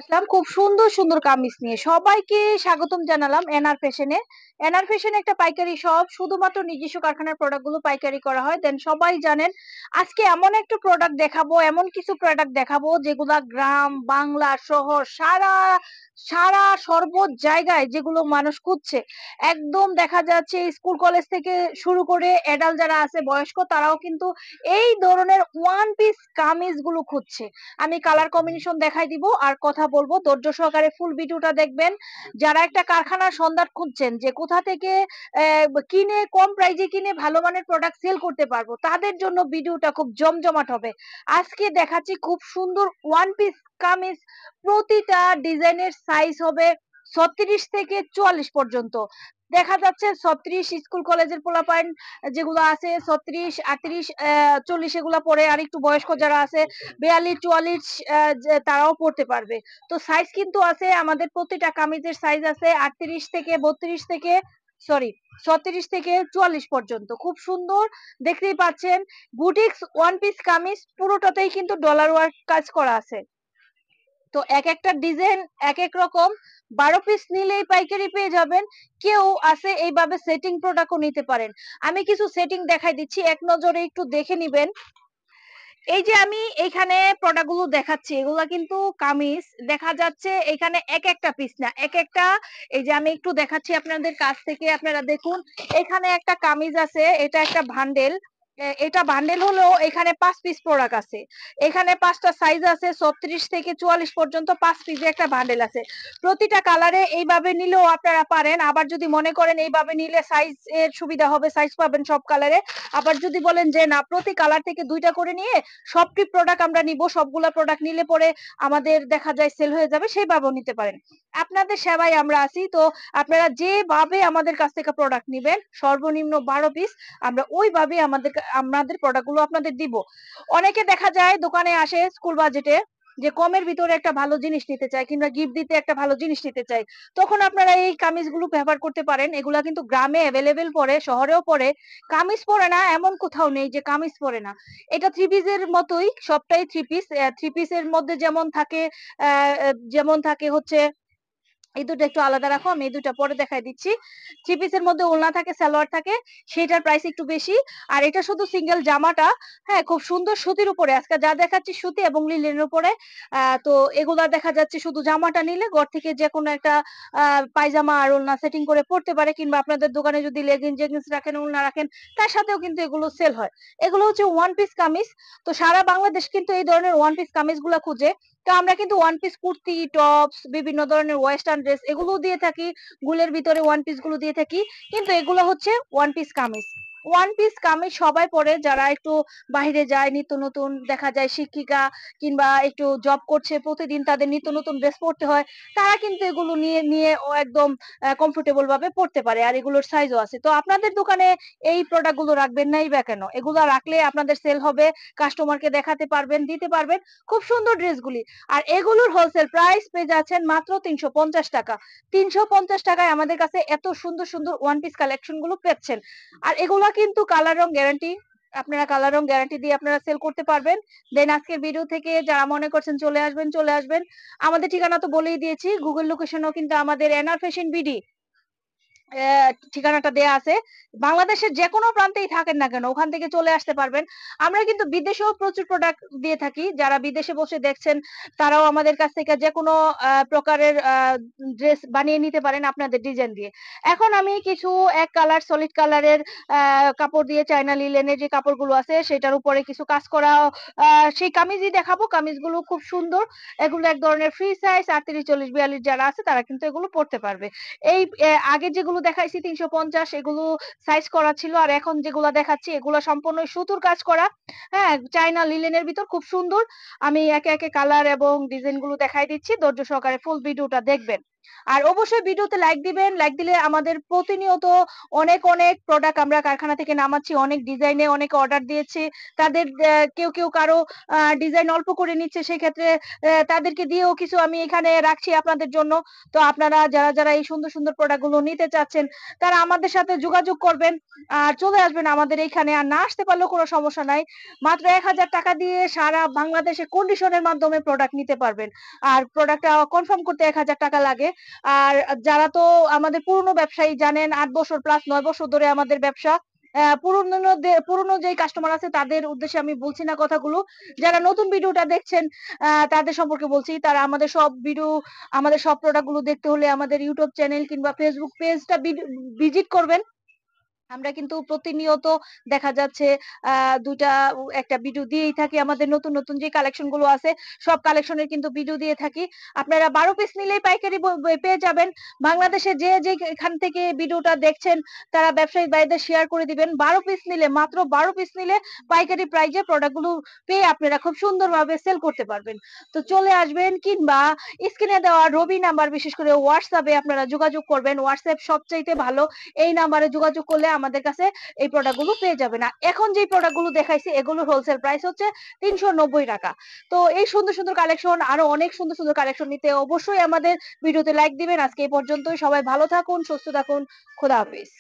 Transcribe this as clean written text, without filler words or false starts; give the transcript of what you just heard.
আসলাম খুব সুন্দর সুন্দর কামিজ নিয়ে। সবাইকে স্বাগতম জানালাম এনআর ফ্যাশনে। এনআর ফ্যাশন একটা পাইকারি শপ, শুধুমাত্র নিজস্ব কারখানার প্রোডাক্ট গুলো পাইকারি করা হয়। দেন সবাই জানেন আজকে এমন একটা প্রোডাক্ট দেখাবো, এমন কিছু প্রোডাক্ট দেখাবো যেগুলা গ্রাম বাংলা শহর সারা সারা সর্ব জায়গায় যেগুলো মানুষ খুঁজছে। একদম দেখা যাচ্ছে স্কুল কলেজ থেকে শুরু করে এডাল্ট যারা আছে বয়স্ক, তারাও কিন্তু এই ধরনের ওয়ান পিস কামিজ গুলো খুঁজছে। আমি কালার কম্বিনেশন দেখাই দিব আর কথা বলবো, ধৈর্য সহকারে ফুল ভিডিওটা দেখবেন। যারা একটা কারখানার সন্ধান খুঁজছেন যে কোথা থেকে কিনে কম প্রাইজে কিনে ভালো মানের প্রোডাক্ট সেল করতে পারবো, তাদের জন্য ভিডিওটা খুব জমজমাট হবে। আজকে দেখাচ্ছি খুব সুন্দর ওয়ান পিস কামিজ। প্রতিটা ডিজাইনের সাইজ হবে 36 থেকে 44 পর্যন্ত। দেখা যাচ্ছে 36 স্কুল কলেজের পোলাপাইন যেগুলো আছে, 36 38 40 এগুলা পরে, আর একটু বয়স্ক যারা আছে 42 44 তারাও পড়তে পারবে। তো সাইজ কিন্তু আছে, আমাদের প্রতিটা কামিজের সাইজ আছে 38 থেকে 32 থেকে সরি 36 থেকে 44 পর্যন্ত। খুব সুন্দর, দেখতেই পাচ্ছেন। বুটিক্স ওয়ান পিস কামিজ পুরোটাতেই কিন্তু ডলার ওয়ার্ক কাজ করা আছে। তো এক একটা ডিজাইন এক এক রকম। 12 পিস নিলেই পাইকারি পেয়ে যাবেন। কেউ আছে এইভাবে সেটিং প্রোডাক্টও নিতে পারেন। আমি কিছু সেটিং দেখাই দিচ্ছি, এক নজরে একটু দেখে নিবেন। এই যে আমি এইখানে প্রোডাক্ট গুলো দেখাচ্ছি, এগুলা কিন্তু কামিজ। দেখা যাচ্ছে এখানে এক একটা পিস না, এক একটা। এই যে আমি একটু দেখাচ্ছি আপনাদের কাছ থেকে, আপনারা দেখুন। এখানে একটা কামিজ আছে, এটা একটা ভান্ডেল। এটা বান্ডেল হলেও এখানে 5 পিস প্রোডাক্ট আছে। এখানে 5টা সাইজ আছে, 36 থেকে 44 পর্যন্ত 5 পিসে একটা বান্ডেল আছে। প্রতিটা কালারে এইভাবে নিলেও আপনারা পারেন। আবার যদি মনে করেন এইভাবে নিলে সাইজ এর সুবিধা হবে, সাইজ পাবেন সব কালারে। আবার যদি বলেন যে না, প্রতি কালার থেকে 2টা করে নিয়ে সবটি প্রোডাক্ট আমরা নিব, সবগুলা প্রোডাক্ট নিলে পরে আমাদের দেখা যায় সেল হয়ে যাবে, সেইভাবেও নিতে পারেন। আপনাদের সেবায় আমরা আছি। তো আপনারা যেভাবে আমাদের কাছ থেকে প্রোডাক্ট নিবেন, সর্বনিম্ন 12 পিস, আমরা ওইভাবে আমাদের প্রোডাক্ট গুলো আপনাদের দিব। অনেকে দেখা যায় দোকানে আসে স্কুল বাজেটে, যে কমের ভিতরে একটা ভালো জিনিস নিতে চায় কিংবা গিফট দিতে একটা ভালো জিনিস নিতে চায়। তখন আপনারা এই কামিজগুলো ব্যবহার করতে পারেন। এগুলা কিন্তু গ্রামে অ্যাভেলেবেল পড়ে, শহরেও পড়ে। কামিজ পরে না এমন কোথাও নেই যে কামিজ পরে না। এটা থ্রি পিসের মতোই, সবটাই থ্রি পিস। থ্রি পিসের মধ্যে যেমন থাকে হচ্ছে, এই দুটো একটু আলাদা রাখো, আমি এই দুটো পরে দেখাই দিচ্ছি। থ্রি পিসের মধ্যে ওড়না থাকে, সালোয়ার থাকে, সেটার প্রাইস একটু বেশি। আর এটা শুধু সিঙ্গেল জামাটা। হ্যাঁ, খুব সুন্দর সুতির উপরে, আজকে যা দেখাচ্ছি সুতি এবং লিলেনের উপরে। তো এগুলা দেখা যাচ্ছে শুধু জামাটা নিলে ঘর থেকে যে কোনো একটা পায়জামা আর ওড়না সেটিং করে পড়তে পারে, কিংবা আপনাদের দোকানে যদি লেগিংস রাখেন, ওড়না রাখেন, তার সাথেও কিন্তু এগুলো সেল হয়। এগুলো হচ্ছে ওয়ান পিস কামিজ। তো সারা বাংলাদেশ কিন্তু এই ধরনের ওয়ান পিস কামিজ গুলা খুঁজে। তো আমরা কিন্তু ওয়ান পিস কুর্তি, টপস, বিভিন্ন ধরনের ওয়েস্টার্ন ড্রেস এগুলো দিয়ে থাকি। গুলের ভিতরে ওয়ান পিস গুলো দিয়ে থাকি। কিন্তু এগুলো হচ্ছে one piece kameez. One piece kameez সবাই পরে যারা একটু বাইরে যায়, নিত্য নতুন দেখা যায় শিক্ষিকা কিংবা একটু জব করছে, প্রতিদিন তাদের নিত্য নতুন ড্রেস পরতে হয়। তারা কিন্তু এগুলো নিয়ে নিয়ে ও একদম কমফোর্টেবল ভাবে পড়তে পারে। আর এগুলোর সাইজও আছে। তো আপনাদের দোকানে এই প্রোডাক্ট গুলো রাখবেন নাই বা কেন? এগুলো রাখলে আপনাদের সেল হবে, কাস্টমারকে দেখাতে পারবেন, দিতে পারবেন খুব সুন্দর ড্রেসগুলি। আর এগুলোর হোলসেল প্রাইস পেয়ে যাচ্ছেন মাত্র 350 টাকা। 350 টাকায় আমাদের কাছে এত সুন্দর সুন্দর ওয়ান পিস কালেকশন গুলো পেচ্ছেন। আর এগুলা কিন্তু কালার রং গ্যারান্টি। আপনারা কালার রং গ্যারান্টি দিয়ে আপনারা সেল করতে পারবেন। দেন আজকের ভিডিও থেকে যারা মনে করছেন চলে আসবেন, চলে আসবেন। আমাদের ঠিকানা তো বলেই দিয়েছি, গুগল লোকেশনও কিন্তু আমাদের এনআর ফ্যাশন বিডি ঠিকানাটা দেয়া আছে। বাংলাদেশের যে কোনো প্রান্তেই থাকেন না কেন, ওখান থেকে চলে আসতে পারবেন। আমরা কিন্তু বিদেশেও প্রচুর প্রোডাক্ট দিয়ে থাকি। যারা বিদেশে বসে দেখছেন, তারাও আমাদের কাছ থেকে যে কোনো প্রকারের ড্রেস বানিয়ে নিতে পারেন আপনাদের ডিজাইন দিয়ে। এখন আমি কিছু এক কালার সলিড কালারের কাপড় দিয়ে, চায়না লিলেনের যে কাপড়গুলো আছে সেটার উপরে কিছু কাজ করা সেই কামিজই দেখাবো। কামিজগুলো খুব সুন্দর। এগুলো এক ধরনের ফ্রি সাইজ, 38 40 42 যারা আছে তারা কিন্তু এগুলো পড়তে পারবে। এই আগে যেগুলো দেখাইছি 350, এগুলো সাইজ করা ছিল। আর এখন যেগুলো দেখাচ্ছি এগুলো সম্পূর্ণ সুতোর কাজ করা। হ্যাঁ, চায়না লিলেনের ভিতর খুব সুন্দর। আমি একে একে কালার এবং ডিজাইন গুলো দেখাই দিচ্ছি, ধৈর্য সহকারে ফুল ভিডিওটা দেখবেন। আর অবশ্যই ভিডিওতে লাইক দিবেন। লাইক দিলে আমাদের প্রতিনিয়ত অনেক প্রোডাক্ট আমরা কারখানা থেকে নামাচ্ছি। অনেক ডিজাইনে অনেকে অর্ডার দিয়েছে। তাদের কেউ কারো ডিজাইন অল্প করে নিচ্ছে। সেক্ষেত্রে তাদেরকে দিয়েও কিছু আমি এখানে রাখছি আপনাদের জন্য। তো আপনারা যারা এই সুন্দর প্রোডাক্ট গুলো নিতে চাচ্ছেন, তারা আমাদের সাথে যোগাযোগ করবেন। আর চলে আসবেন আমাদের এইখানে। আর না আসতে পারলেও কোনো সমস্যা নাই। মাত্র ৳১,০০০ দিয়ে সারা বাংলাদেশে কন্ডিশনের মাধ্যমে প্রোডাক্ট নিতে পারবেন। আর প্রোডাক্টটা কনফার্ম করতে ৳১,০০০ লাগে। আর যারা তো আমাদের পুরনো ব্যবসায়ী জানেন ৮ বছর প্লাস ৯ বছর ধরে আমাদের ব্যবসা। পুরনো যেই কাস্টমার আছে তাদের উদ্দেশ্যে আমি বলছি না কথাগুলো। যারা নতুন ভিডিওটা দেখছেন তাদের সম্পর্কে বলছি। তারা আমাদের সব প্রোডাক্ট গুলো দেখতে হলে আমাদের YouTube চ্যানেল কিংবা Facebook পেজটা ভিজিট করবেন। আমরা কিন্তু প্রতিনিয়ত দেখা যাচ্ছে ২ টা একটা ভিডিও দিয়েই থাকি। আমাদের নতুন যে কালেকশন গুলো আছে সব কালেকশনের কিন্তু ভিডিও দিয়ে থাকি। আপনারা ১২ পিস নিলেই পাইকারি পেয়ে যাবেন। বাংলাদেশে যেখান থেকে ভিডিওটা দেখছেন তারা ব্যবসায়ী ভাইদের শেয়ার করে দিবেন। ১২ পিস নিলে মাত্র ১২ পিস নিলে পাইকারি প্রাইজে প্রোডাক্ট গুলো পেয়ে আপনারা খুব সুন্দরভাবে সেল করতে পারবেন। তো চলে আসবেন কিংবা স্ক্রিনে দেওয়া রবি নাম্বার বিশেষ করে WhatsApp এ আপনারা যোগাযোগ করবেন। WhatsApp সবচাইতে ভালো। এই নাম্বারে যোগাযোগ করলে আমাদের কাছে এই প্রোডাক্ট গুলো পেয়ে যাবেন। এখন যেই প্রোডাক্ট গুলো দেখাইছি এগুলোর হোলসেল প্রাইস হচ্ছে ৳৩৯০। তো এই সুন্দর কালেকশন আরো অনেক সুন্দর কালেকশন নিতে অবশ্যই আমাদের ভিডিওতে লাইক দিবেন। আজকে এই পর্যন্তই। সবাই ভালো থাকুন, সুস্থ থাকুন। খোদা হাফেজ।